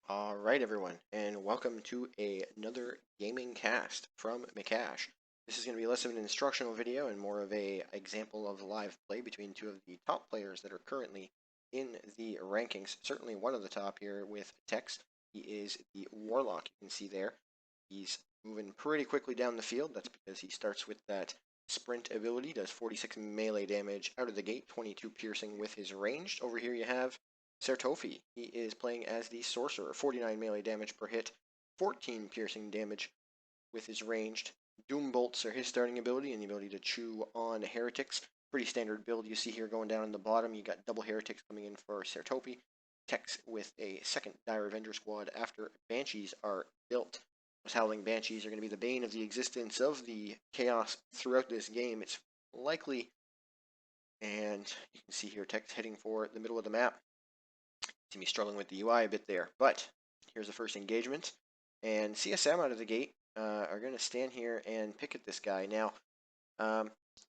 Alright everyone, and welcome to another gaming cast from Mikash. This is going to be less of an instructional video and more of a example of live play between two of the top players that are currently in the rankings. Certainly one of the top here with Tex. He is the Warlock, you can see there. He's moving pretty quickly down the field. That's because he starts with that sprint ability, does 46 melee damage out of the gate, 22 piercing with his ranged. Over here you have Topi. He is playing as the Sorcerer, 49 melee damage per hit, 14 piercing damage with his ranged. Doom Bolts are his starting ability and the ability to chew on heretics. Pretty standard build you see here going down in the bottom. You got double heretics coming in for Topi. Tex with a second Dire Avenger squad after Banshees are built. Those Howling Banshees are going to be the bane of the existence of the chaos throughout this game. It's likely, and you can see here Tex heading for the middle of the map. See me struggling with the UI a bit there, but here's the first engagement, and CSM out of the gate are going to stand here and pick at this guy. Now,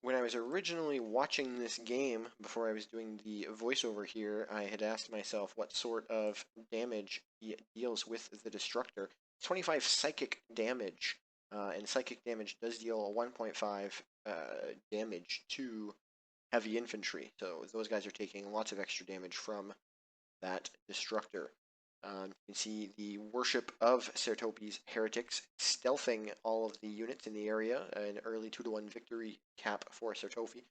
when I was originally watching this game, before I was doing the voiceover here, I had asked myself what sort of damage he deals with the Destructor. 25 psychic damage, and psychic damage does deal a 1.5 damage to heavy infantry, so those guys are taking lots of extra damage from that Destructor. You can see the worship of Topi's heretics stealthing all of the units in the area, an early 2-1 victory cap for Topi.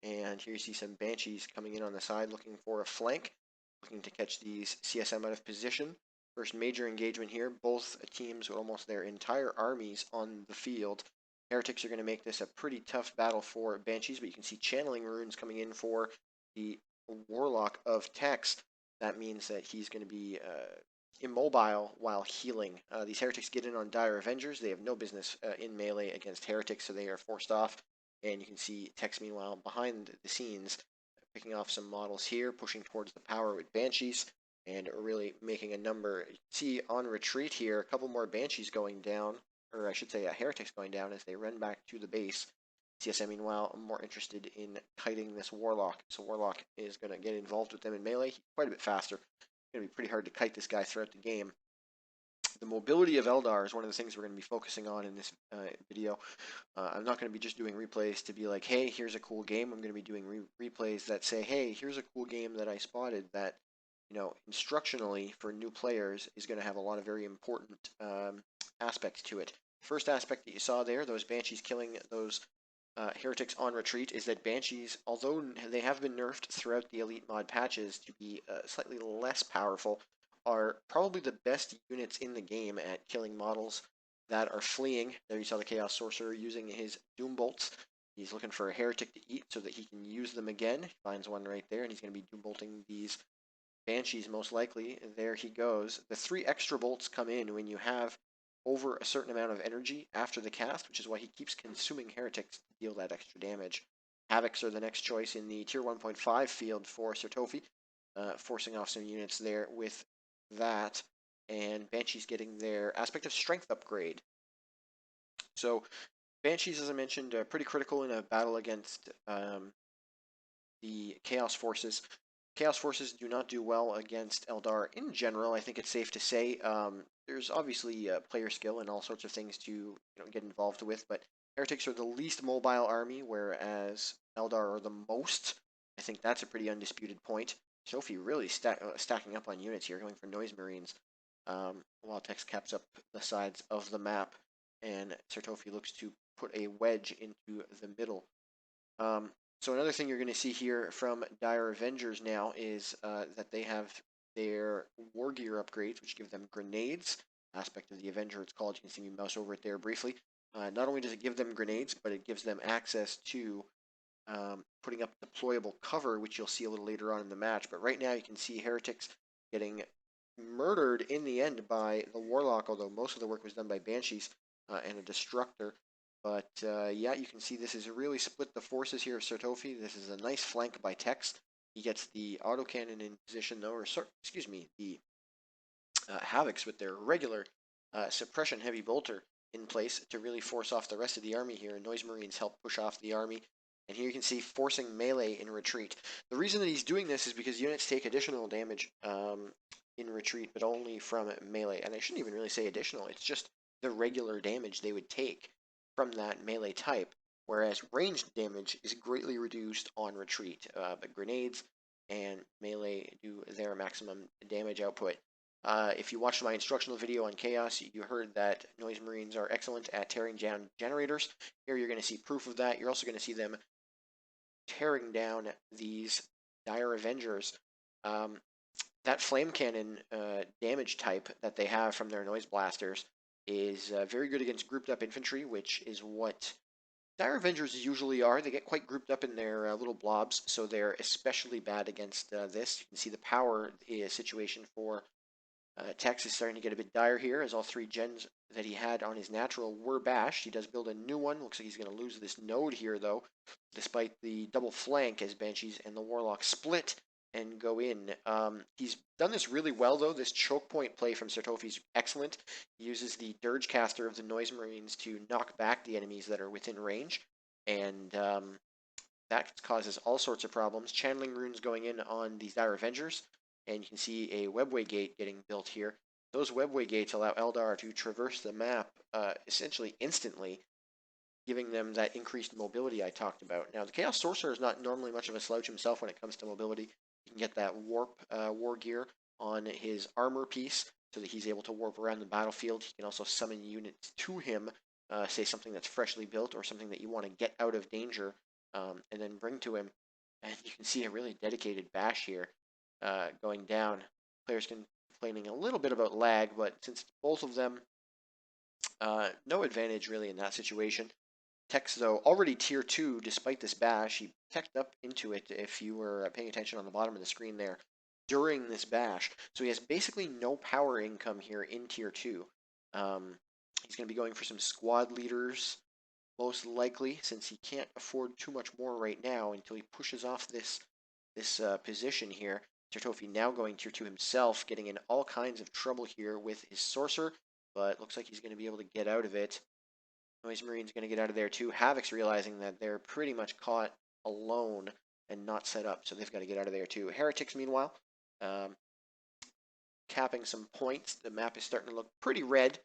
And here you see some Banshees coming in on the side looking for a flank, looking to catch these CSM out of position. First major engagement here, both teams with almost their entire armies on the field. Heretics are going to make this a pretty tough battle for Banshees, but you can see channeling runes coming in for the Warlock of Tex. That means that he's going to be immobile while healing. These heretics get in on Dire Avengers. They have no business in melee against heretics, so they are forced off. And you can see Tex, meanwhile, behind the scenes, picking off some models here, pushing towards the power with Banshees, and really making a number. You can see on retreat here, a couple more Banshees going down, or I should say heretics going down as they run back to the base. CSM, meanwhile, I'm more interested in kiting this Warlock. So Warlock is going to get involved with them in melee. He's quite a bit faster. It's going to be pretty hard to kite this guy throughout the game. The mobility of Eldar is one of the things we're going to be focusing on in this video. I'm not going to be just doing replays to be like, hey, here's a cool game. I'm going to be doing replays that say, hey, here's a cool game that I spotted that, instructionally for new players is going to have a lot of very important aspects to it. First aspect that you saw there, those Banshees killing those heretics on retreat, is that Banshees, although they have been nerfed throughout the Elite mod patches to be slightly less powerful, are probably the best units in the game at killing models that are fleeing. There you saw the Chaos Sorcerer using his Doom Bolts. He's looking for a heretic to eat so that he can use them again. He finds one right there, and he's going to be Doom Bolting these Banshees most likely. There he goes. The 3 extra bolts come in when you have over a certain amount of energy after the cast, which is why he keeps consuming heretics to deal that extra damage. Havocs are the next choice in the tier 1.5 field for Topi, forcing off some units there with that, and Banshees getting their aspect of strength upgrade. So Banshees, as I mentioned, are pretty critical in a battle against the Chaos Forces. Chaos Forces do not do well against Eldar in general. I think it's safe to say there's obviously player skill and all sorts of things to get involved with, but Heretics are the least mobile army, whereas Eldar are the most. I think that's a pretty undisputed point. Sophie really stacking up on units here, going for Noise Marines, while Tex caps up the sides of the map, and Topi looks to put a wedge into the middle. So another thing you're going to see here from Dire Avengers now is that they have their War Gear upgrades, which give them grenades. Aspect of the Avenger, it's called. You can see me mouse over it there briefly. Not only does it give them grenades, but it gives them access to putting up deployable cover, which you'll see a little later on in the match. But right now you can see Heretics getting murdered in the end by the Warlock, although most of the work was done by Banshees and a Destructor. But yeah, you can see this has really split the forces here of Topi. This is a nice flank by Tex. He gets the autocannon in position though, or excuse me, the Havocs with their regular suppression heavy bolter in place to really force off the rest of the army here. Noise Marines help push off the army. And here you can see forcing melee in retreat. The reason that he's doing this is because units take additional damage in retreat, but only from melee. And I shouldn't even really say additional, it's just the regular damage they would take from that melee type, whereas ranged damage is greatly reduced on retreat. But grenades and melee do their maximum damage output. If you watched my instructional video on Chaos, you heard that Noise Marines are excellent at tearing down generators. Here you're going to see proof of that. You're also going to see them tearing down these Dire Avengers. That flame cannon damage type that they have from their noise blasters is very good against grouped up infantry, which is what Dire Avengers usually are. They get quite grouped up in their little blobs, so they're especially bad against this. You can see the power situation for Tex is starting to get a bit dire here, as all 3 gens that he had on his natural were bashed. He does build a new one. Looks like he's going to lose this node here, though, despite the double flank as Banshees and the Warlock split and go in. He's done this really well, though. This choke point play from Sir Topi's excellent. He uses the Dirge Caster of the Noise Marines to knock back the enemies that are within range, and that causes all sorts of problems. Channeling runes going in on these Dire Avengers, and you can see a webway gate getting built here. Those webway gates allow Eldar to traverse the map essentially instantly, giving them that increased mobility I talked about. Now, the Chaos Sorcerer is not normally much of a slouch himself when it comes to mobility. You can get that warp war gear on his armor piece so that he's able to warp around the battlefield. He can also summon units to him, say something that's freshly built or something that you want to get out of danger, and then bring to him. And you can see a really dedicated bash here going down. Players complaining a little bit about lag, but since both of them, no advantage really in that situation. Tex, though, already tier 2 despite this bash. He teched up into it if you were paying attention on the bottom of the screen there during this bash. So he has basically no power income here in tier 2. He's going to be going for some squad leaders, most likely, since he can't afford too much more right now until he pushes off this position here. Sir Topi now going tier 2 himself, getting in all kinds of trouble here with his Sorcerer, but looks like he's going to be able to get out of it. Noise Marine's going to get out of there too. Havoc's realizing that they're pretty much caught alone and not set up, so they've got to get out of there too. Heretics, meanwhile, capping some points. The map is starting to look pretty red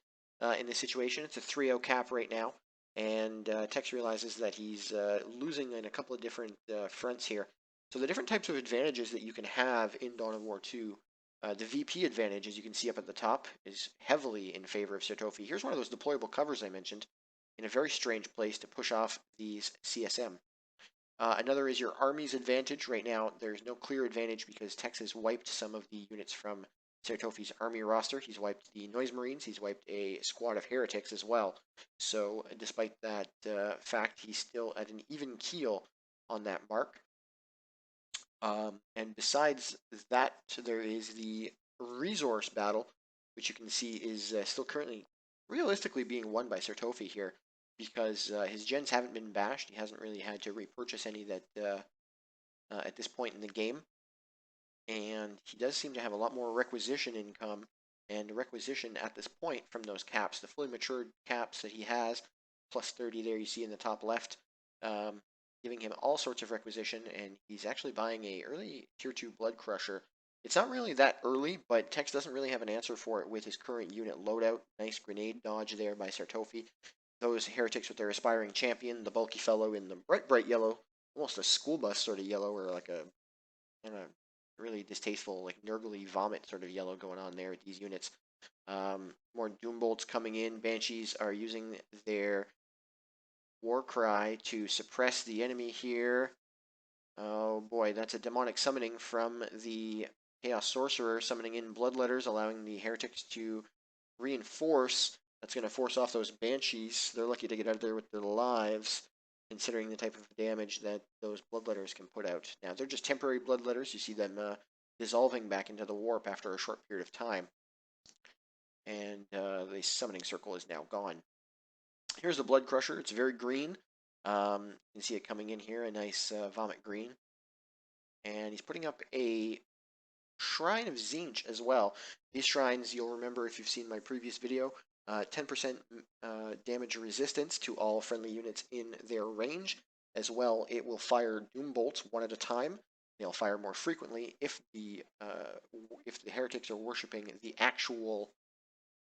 in this situation. It's a 3-0 cap right now, and Tex realizes that he's losing in a couple of different fronts here. So the different types of advantages that you can have in Dawn of War 2, the VP advantage, as you can see up at the top, is heavily in favor of Sir Topi. Here's one of those deployable covers I mentioned, in a very strange place to push off these CSM. Another is your army's advantage. Right now, there's no clear advantage because Tex has wiped some of the units from Sir Topi's army roster. He's wiped the Noise Marines. He's wiped a squad of heretics as well. So, despite that fact, he's still at an even keel on that mark. And besides that, there is the resource battle, which you can see is still currently realistically being won by Sir Topi here, because his gens haven't been bashed. He hasn't really had to repurchase any that at this point in the game, and he does seem to have a lot more requisition income and requisition at this point from those caps, the fully matured caps that he has, plus 30 there you see in the top left, giving him all sorts of requisition, and he's actually buying a early tier 2 Blood Crusher. It's not really that early, but Tex doesn't really have an answer for it with his current unit loadout. Nice grenade dodge there by Sir Topi. Those heretics with their aspiring champion, the bulky fellow in the bright yellow, almost a school bus sort of yellow, or like a really distasteful, like Nurgly vomit sort of yellow going on there with these units. More Doom Bolts coming in. Banshees are using their War Cry to suppress the enemy here. Oh boy, that's a demonic summoning from the Chaos Sorcerer, summoning in Bloodletters, allowing the heretics to reinforce. That's going to force off those Banshees. They're lucky to get out of there with their lives, considering the type of damage that those Bloodletters can put out. Now, they're just temporary Bloodletters. You see them dissolving back into the warp after a short period of time. And the summoning circle is now gone. Here's the Blood Crusher. It's very green. You can see it coming in here, a nice vomit green. And he's putting up a Shrine of Tzeentch as well. These shrines, you'll remember if you've seen my previous video, 10% damage resistance to all friendly units in their range. As well, it will fire Doom Bolts one at a time. They'll fire more frequently if the heretics are worshiping the actual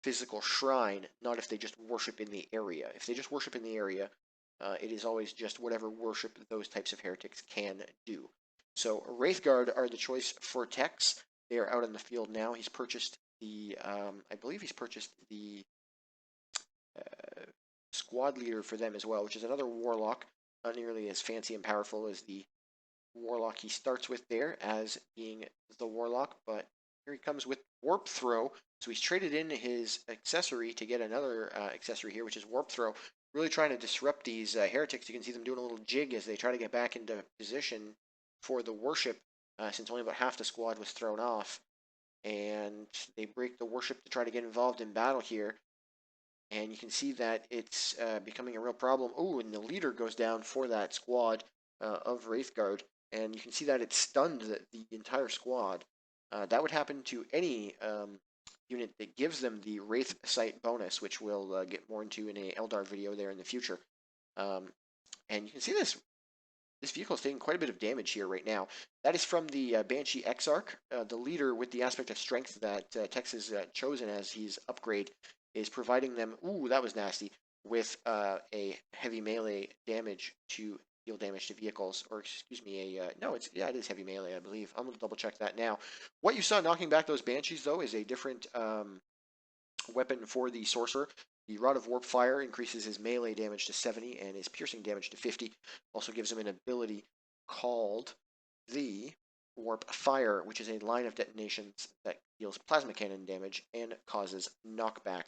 physical shrine, not if they just worship in the area. If they just worship in the area, it is always just whatever worship those types of heretics can do. So Wraithguard are the choice for Tex. They are out in the field now. He's purchased the, I believe he's purchased the squad leader for them as well, which is another Warlock, not nearly as fancy and powerful as the Warlock he starts with there as being the Warlock, but here he comes with Warp Throw. So he's traded in his accessory to get another accessory here, which is Warp Throw. Really trying to disrupt these heretics. You can see them doing a little jig as they try to get back into position for the worship, since only about half the squad was thrown off. And they break the worship to try to get involved in battle here. And you can see that it's becoming a real problem. Oh, and the leader goes down for that squad of Wraithguard. And you can see that it stunned the entire squad. That would happen to any unit that gives them the Wraith Sight bonus, which we'll get more into in a Eldar video there in the future. And you can see this vehicle is taking quite a bit of damage here right now. That is from the Banshee Exarch. The leader with the aspect of strength that Tex has chosen as his upgrade is providing them, ooh, that was nasty, with a heavy melee damage to deal damage to vehicles, or excuse me, no, it is heavy melee, I believe. I'm going to double check that now. What you saw knocking back those Banshees, though, is a different weapon for the Sorcerer. The Rod of Warp Fire increases his melee damage to 70 and his piercing damage to 50. Also gives him an ability called the Warp Fire, which is a line of detonations that deals plasma cannon damage and causes knockback.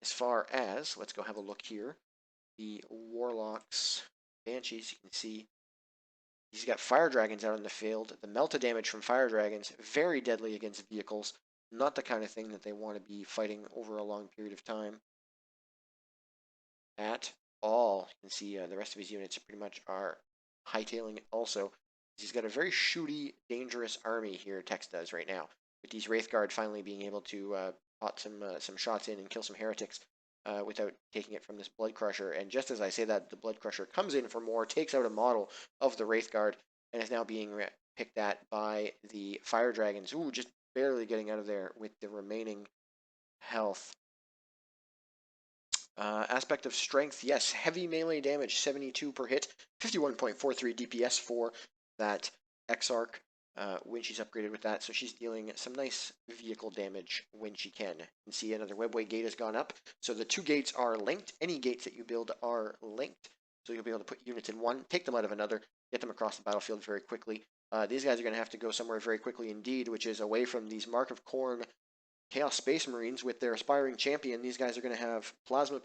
As far as, let's go have a look here, the Warlock's Banshees, you can see he's got Fire Dragons out in the field. The Melta damage from Fire Dragons, very deadly against vehicles. Not the kind of thing that they want to be fighting over a long period of time at all. You can see the rest of his units pretty much are hightailing it also. He's got a very shooty, dangerous army here, Tex does right now, with these Wraithguard finally being able to pot some shots in and kill some heretics without taking it from this Blood Crusher. And just as I say that, the Blood Crusher comes in for more, takes out a model of the Wraithguard, and is now being picked at by the Fire Dragons. Ooh, just barely getting out of there with the remaining health. Aspect of strength, yes, heavy melee damage, 72 per hit, 51.43 DPS for that Exarch when she's upgraded with that. So she's dealing some nice vehicle damage when she can. You can see another webway gate has gone up. So the two gates are linked. Any gates that you build are linked. So you'll be able to put units in one, take them out of another, get them across the battlefield very quickly. These guys are going to have to go somewhere very quickly indeed, which is away from these Mark of Khorne Chaos Space Marines with their aspiring champion. These guys are going to have plasma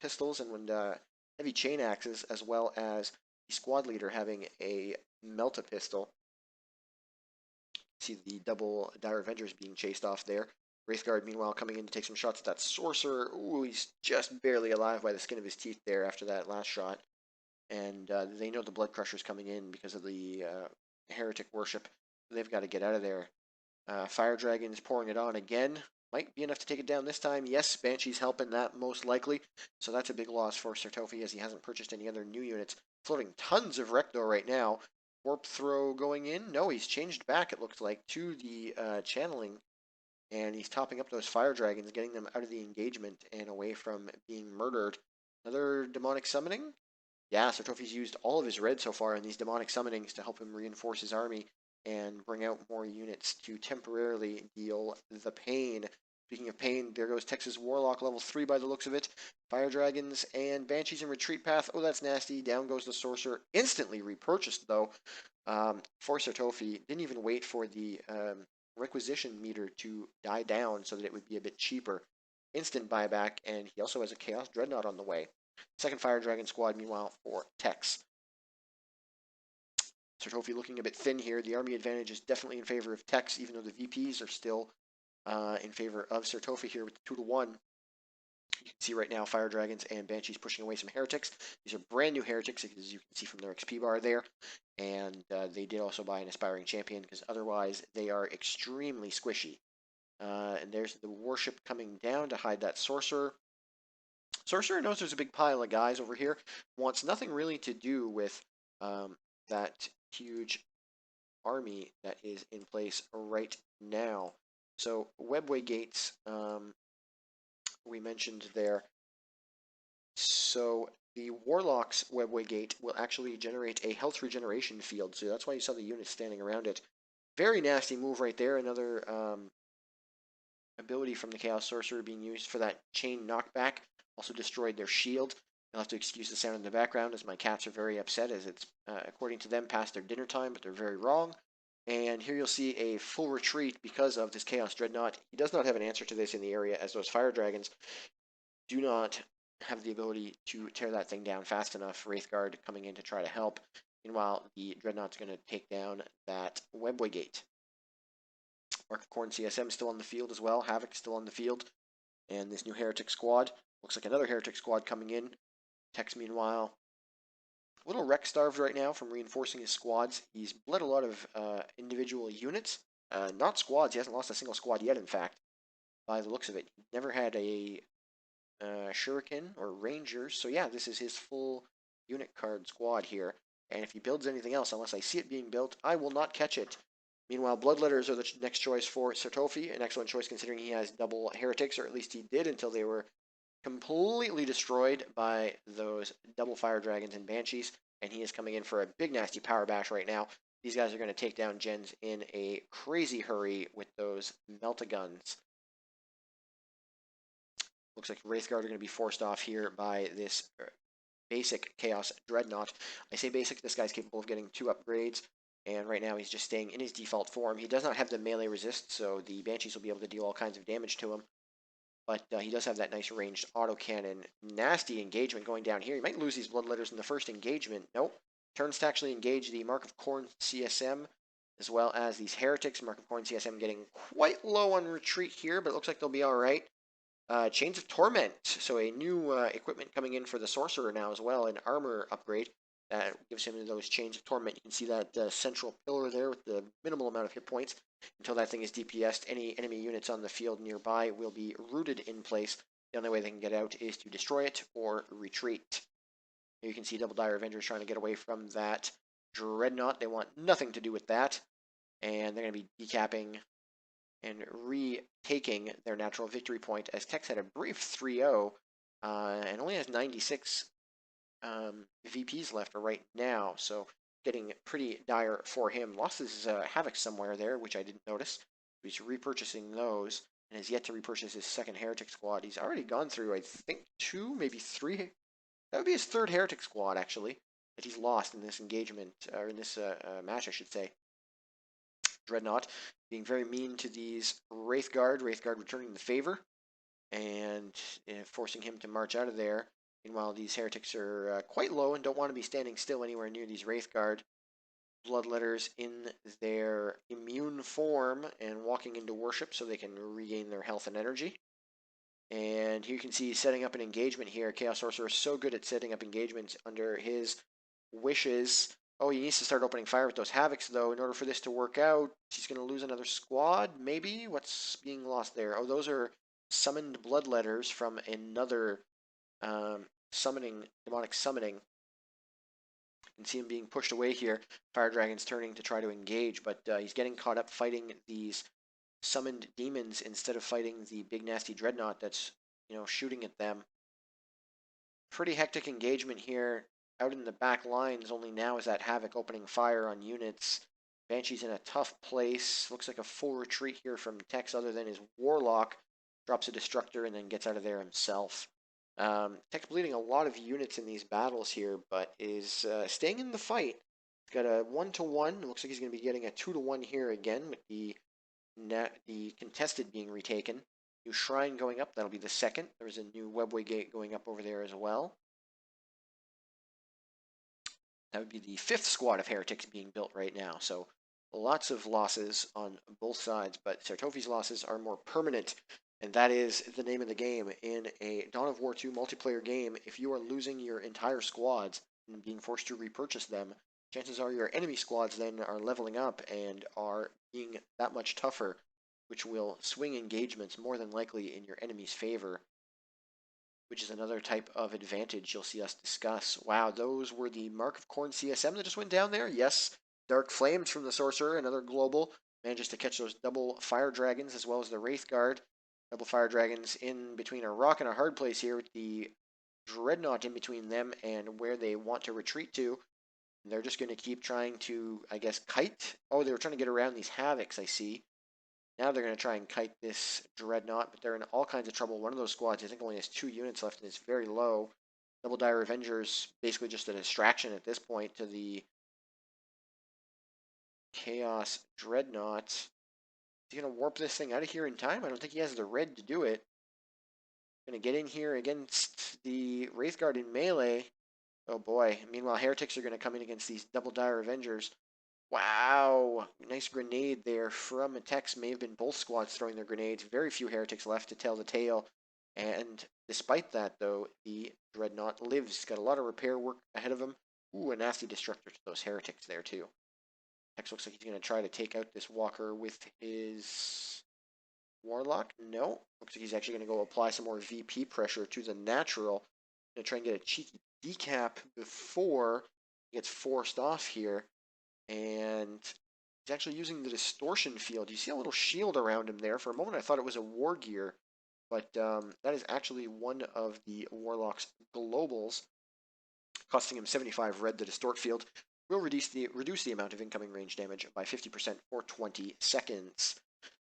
pistols and heavy chain axes, as well as the squad leader having a Melta pistol. See the double Dire Avengers being chased off there. Wraithguard, meanwhile, coming in to take some shots at that Sorcerer. Ooh, he's just barely alive by the skin of his teeth there after that last shot. And they know the Blood Crusher's coming in because of the heretic worship. They've got to get out of there. Fire Dragon is pouring it on again. Might be enough to take it down this time. Yes, Banshee's helping that most likely. So that's a big loss for Sir Topi as he hasn't purchased any other new units. Floating tons of Rector right now. Warp Throw going in. No, he's changed back, it looks like, to the channeling. And he's topping up those Fire Dragons, getting them out of the engagement and away from being murdered. Another demonic summoning? Yeah, Sir Topi's used all of his red so far in these demonic summonings to help him reinforce his army and bring out more units to temporarily deal the pain. Speaking of pain, there goes Texas Warlock, level 3 by the looks of it. Fire Dragons and Banshees in retreat path. Oh, that's nasty. Down goes the Sorcerer. Instantly repurchased, though, for Sir Topi. Didn't even wait for the requisition meter to die down so that it would be a bit cheaper. Instant buyback, and he also has a Chaos Dreadnought on the way. Second Fire Dragon squad, meanwhile, for Tex. Sir Topi looking a bit thin here. The army advantage is definitely in favor of Tex, even though the VPs are still in favor of Sir Topi here with 2-1. You can see right now Fire Dragons and Banshees pushing away some heretics. These are brand new heretics, as you can see from their XP bar there. And they did also buy an aspiring champion, because otherwise they are extremely squishy. And there's the worship coming down to hide that Sorcerer. Sorcerer knows there's a big pile of guys over here. Wants nothing really to do with that huge army that is in place right now. So webway gates, we mentioned there. So the Warlock's webway gate will actually generate a health regeneration field. So that's why you saw the units standing around it. Very nasty move right there. Another ability from the Chaos Sorcerer being used for that chain knockback. Also destroyed their shield. You'll have to excuse the sound in the background as my cats are very upset as it's, according to them, past their dinner time, but they're very wrong. And here you'll see a full retreat because of this Chaos Dreadnought. He does not have an answer to this in the area, as those Fire Dragons do not have the ability to tear that thing down fast enough. Wraithguard coming in to try to help. Meanwhile, the Dreadnought's going to take down that Webway Gate. Mark of Khorne CSM still on the field as well. Havoc still on the field. And this new Heretic squad. Looks like another Heretic squad coming in. Tex, meanwhile, a little wreck-starved right now from reinforcing his squads. He's bled a lot of individual units. Not squads. He hasn't lost a single squad yet, in fact, by the looks of it. He never had a Shuriken or Rangers. So yeah, this is his full unit card squad here. And if he builds anything else, unless I see it being built, I will not catch it. Meanwhile, Bloodletters are the next choice for Sir Topi. An excellent choice considering he has double Heretics, or at least he did until they were completely destroyed by those double Fire Dragons and Banshees. And he is coming in for a big nasty power bash right now. These guys are going to take down gens in a crazy hurry with those Meltaguns. Looks like Wraithguard are going to be forced off here by this basic Chaos Dreadnought. I say basic, this guy's capable of getting 2 upgrades, and right now he's just staying in his default form. He does not have the melee resist, so the Banshees will be able to deal all kinds of damage to him. But he does have that nice ranged autocannon. Nasty engagement going down here. He might lose these Bloodletters in the first engagement. Nope. Turns to actually engage the Mark of Khorne CSM, as well as these Heretics. Mark of Khorne CSM getting quite low on retreat here, but it looks like they'll be alright. Chains of Torment, so a new equipment coming in for the Sorcerer now as well, an armor upgrade that gives him those Chains of Torment. You can see that central pillar there with the minimal amount of hit points. Until that thing is DPS'd, any enemy units on the field nearby will be rooted in place. The only way they can get out is to destroy it or retreat. Here you can see Double Dire Avengers trying to get away from that Dreadnought. They want nothing to do with that, and they're going to be decapping and retaking their natural victory point, as Tex had a brief 3-0 and only has 96 VPs left right now, so getting pretty dire for him. Lost his Havoc somewhere there, which I didn't notice. He's repurchasing those and has yet to repurchase his second Heretic squad. He's already gone through, I think, 2, maybe 3. That would be his third Heretic squad, actually, that he's lost in this engagement, or in this match, I should say. Dreadnought being very mean to these Wraithguard returning the favor and forcing him to march out of there. Meanwhile, these Heretics are quite low and don't want to be standing still anywhere near these Wraithguard. Bloodletters in their immune form and walking into worship so they can regain their health and energy. And here you can see setting up an engagement here. Chaos Sorcerer is so good at setting up engagements under his wishes. Oh, he needs to start opening fire with those Havocs, though, in order for this to work out. He's going to lose another squad, maybe? What's being lost there? Oh, those are summoned Bloodletters from another demonic summoning. You can see him being pushed away here. Fire Dragon's turning to try to engage, but he's getting caught up fighting these summoned demons instead of fighting the big nasty Dreadnought that's, shooting at them. Pretty hectic engagement here. Out in the back lines, only now is that Havoc opening fire on units. Banshee's in a tough place. Looks like a full retreat here from Tex, other than his Warlock. Drops a Destructor and then gets out of there himself. Tex bleeding a lot of units in these battles here, but is staying in the fight. He's got a 1-to-1. Looks like he's going to be getting a 2-to-1 here again, with the contested being retaken. New Shrine going up. That'll be the second. There's a new Webway Gate going up over there as well. That would be the 5th squad of Heretics being built right now. So lots of losses on both sides, but Sir Topi's losses are more permanent, and that is the name of the game. In a Dawn of War 2 multiplayer game, if you are losing your entire squads and being forced to repurchase them, chances are your enemy squads then are leveling up and are being that much tougher, which will swing engagements more than likely in your enemy's favor, which is another type of advantage you'll see us discuss. Wow, those were the Mark of Khorne CSM that just went down there? Yes, Dark Flames from the Sorcerer, another global. Manages to catch those double Fire Dragons as well as the Wraithguard. Double Fire Dragons in between a rock and a hard place here with the Dreadnought in between them and where they want to retreat to. And they're just going to keep trying to, I guess, kite. Oh, they were trying to get around these Havocs, I see. Now they're going to try and kite this Dreadnought, but they're in all kinds of trouble. One of those squads, I think, only has 2 units left and is very low. Double Dire Avengers, basically just a distraction at this point to the Chaos Dreadnought. Is he going to warp this thing out of here in time? I don't think he has the red to do it. Going to get in here against the Wraithguard in melee. Oh boy. Meanwhile, Heretics are going to come in against these Double Dire Avengers. Wow. Nice grenade there from Tex. May have been both squads throwing their grenades. Very few Heretics left to tell the tale. And despite that, though, the Dreadnought lives. He's got a lot of repair work ahead of him. Ooh, a nasty destructor to those Heretics there, too. Tex looks like he's going to try to take out this Walker with his Warlock. No. Looks like he's actually going to go apply some more VP pressure to the natural. Going to try and get a cheeky decap before he gets forced off here. And he's actually using the distortion field. You see a little shield around him there. For a moment I thought it was a war gear. But that is actually one of the Warlock's globals. Costing him 75 red. The distort field will reduce the amount of incoming range damage by 50% for 20 seconds.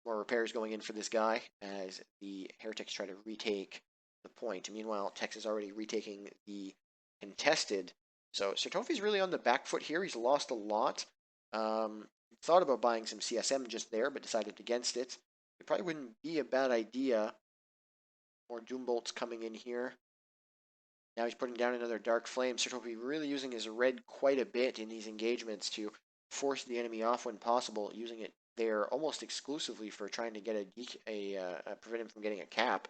More repairs going in for this guy as the Heretics try to retake the point. Meanwhile, Tex is already retaking the contested. So Topi's really on the back foot here. He's lost a lot. Thought about buying some CSM just there, but decided against it. It probably wouldn't be a bad idea. More Doom Bolts coming in here. Now he's putting down another Dark Flame. Topi really using his red quite a bit in these engagements to force the enemy off when possible, using it there almost exclusively for trying to get prevent him from getting a cap.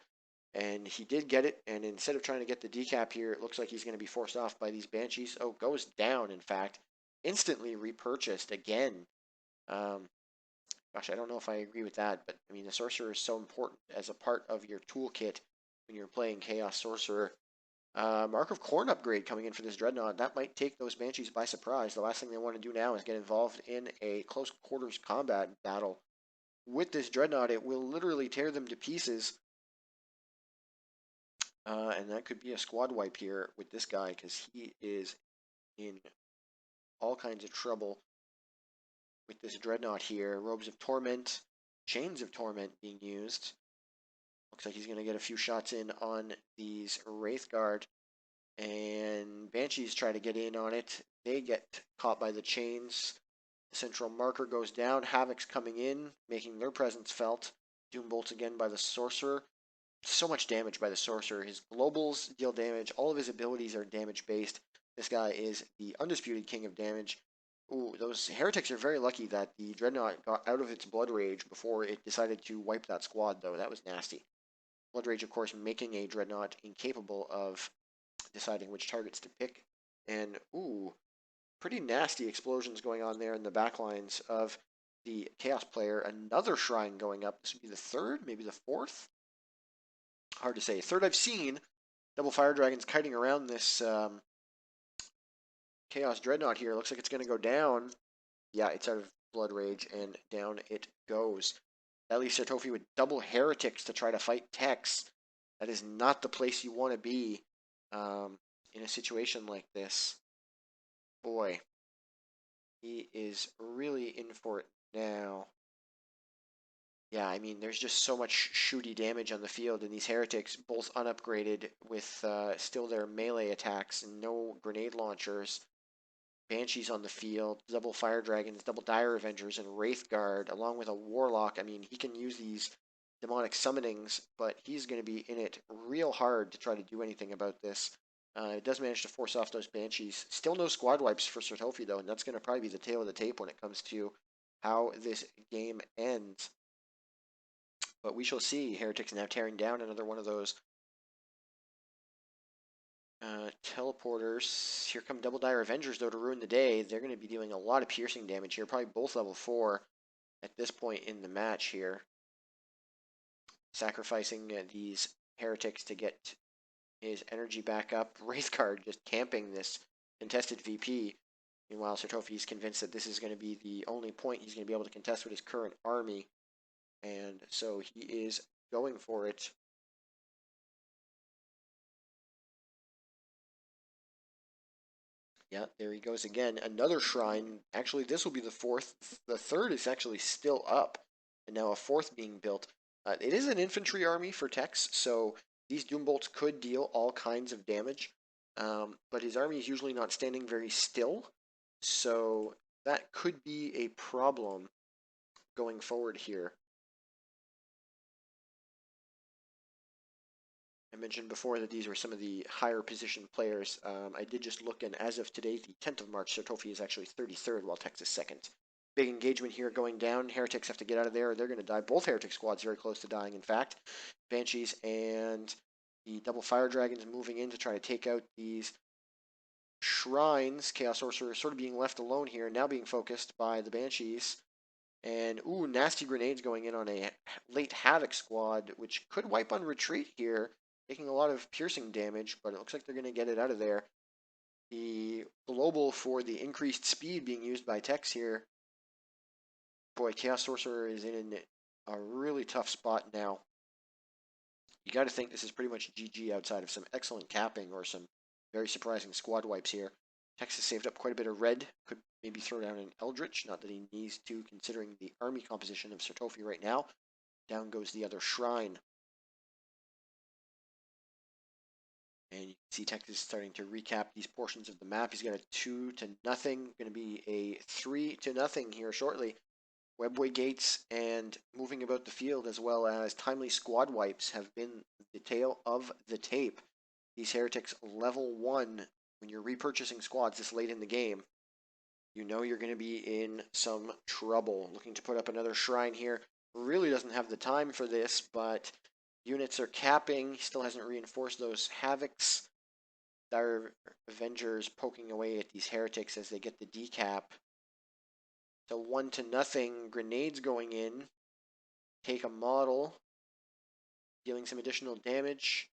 And he did get it, and instead of trying to get the decap here, it looks like he's going to be forced off by these Banshees. Oh, goes down, in fact. Instantly repurchased again. Gosh, I don't know if I agree with that, but I mean, the Sorcerer is so important as a part of your toolkit when you're playing Chaos Sorcerer. Mark of Khorne upgrade coming in for this Dreadnought. That might take those Banshees by surprise. The last thing they want to do now is get involved in a close quarters combat battle. With this Dreadnought, it will literally tear them to pieces. And that could be a squad wipe here with this guy because he is in all kinds of trouble with this Dreadnought here. Robes of Torment, Chains of Torment being used. Looks like he's going to get a few shots in on these Wraithguard. And Banshees try to get in on it. They get caught by the chains. The central marker goes down. Havoc's coming in, making their presence felt. Doom Bolts again by the Sorcerer. So much damage by the Sorcerer. His globals deal damage. All of his abilities are damage based. This guy is the undisputed king of damage. Ooh, those Heretics are very lucky that the Dreadnought got out of its Blood Rage before it decided to wipe that squad, though. That was nasty. Blood Rage, of course, making a Dreadnought incapable of deciding which targets to pick. And, ooh, pretty nasty explosions going on there in the backlines of the Chaos player. Another Shrine going up. This would be the third, maybe the fourth? Hard to say. Third I've seen. Double Fire Dragons kiting around this Chaos Dreadnought here. Looks like it's going to go down. Yeah, it's out of Blood Rage, and down it goes. That leaves Topi with double Heretics to try to fight Tex. That is not the place you want to be in a situation like this. Boy, he is really in for it now. Yeah, I mean, there's just so much shooty damage on the field, and these Heretics, both unupgraded with still their melee attacks and no grenade launchers. Banshees on the field, double Fire Dragons, double Dire Avengers, and Wraithguard, along with a Warlock. I mean, he can use these demonic summonings, but he's going to be in it real hard to try to do anything about this. It does manage to force off those Banshees. Still no squad wipes for Topi, though, and that's going to probably be the tail of the tape when it comes to how this game ends. But we shall see. Heretics now tearing down another one of those teleporters. Here come Double Dire Avengers, though, to ruin the day. They're going to be dealing a lot of piercing damage here. Probably both level 4 at this point in the match here. Sacrificing these Heretics to get his energy back up. Wraithguard just camping this contested VP. Meanwhile, Sir Topi is convinced that this is going to be the only point he's going to be able to contest with his current army, and so he is going for it. Yeah, there he goes again. Another shrine. Actually, this will be the fourth. The third is actually still up, and now a fourth being built. It is an infantry army for Tex, so these doom bolts could deal all kinds of damage. But his army is usually not standing very still, so that could be a problem going forward here. I mentioned before that these were some of the higher position players. I did just look, and as of today, the 10th of March, Sir Topi is actually 33rd, while Tex is 2nd. Big engagement here going down. Heretics have to get out of there, or they're going to die. Both Heretic squads very close to dying, in fact. Banshees and the double fire dragons moving in to try to take out these shrines. Chaos Sorcerer sort of being left alone here, now being focused by the Banshees. And, ooh, nasty grenades going in on a late Havoc squad, which could wipe on retreat here, taking a lot of piercing damage, but it looks like they're going to get it out of there. The global for the increased speed being used by Tex here. Boy, Chaos Sorcerer is in a really tough spot now. You got to think this is pretty much GG outside of some excellent capping or some very surprising squad wipes here. Tex has saved up quite a bit of red. Could maybe throw down an Eldritch, not that he needs to, considering the army composition of Sir Topi right now. Down goes the other shrine. And you can see Tex is starting to recap these portions of the map. He's got a 2-0. Going to be a 3-0 here shortly. Webway gates and moving about the field, as well as timely squad wipes, have been the tale of the tape. These Heretics level 1, when you're repurchasing squads this late in the game, you know you're going to be in some trouble. Looking to put up another shrine here. Really doesn't have the time for this, but units are capping. He still hasn't reinforced those Havocs. Dire Avengers poking away at these Heretics as they get the decap. So 1-0, grenades going in. Take a model, dealing some additional damage.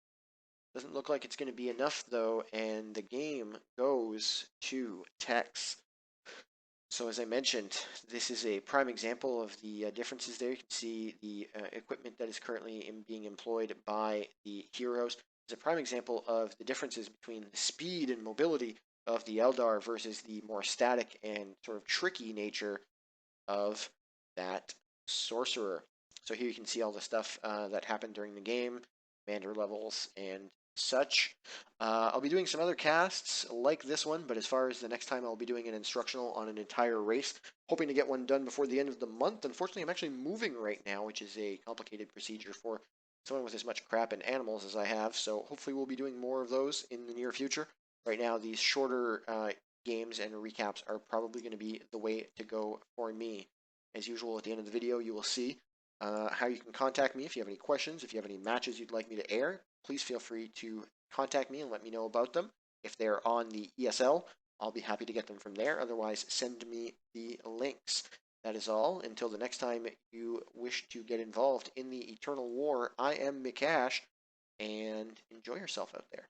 Doesn't look like it's going to be enough though, and the game goes to Tex. So as I mentioned, this is a prime example of the differences there. You can see the equipment that is currently being employed by the heroes. It's a prime example of the differences between the speed and mobility of the Eldar versus the more static and sort of tricky nature of that Sorcerer. So here you can see all the stuff that happened during the game, commander levels and such. I'll be doing some other casts like this one, but as far as the next time, I'll be doing an instructional on an entire race, hoping to get one done before the end of the month. Unfortunately, I'm actually moving right now, which is a complicated procedure for someone with as much crap and animals as I have, so hopefully we'll be doing more of those in the near future. Right now, these shorter games and recaps are probably going to be the way to go for me. As usual, at the end of the video, you will see how you can contact me if you have any questions. If you have any matches you'd like me to air, please feel free to contact me and let me know about them. If they're on the ESL, I'll be happy to get them from there. Otherwise, send me the links. That is all. Until the next time you wish to get involved in the Eternal War, I am Mikash, and enjoy yourself out there.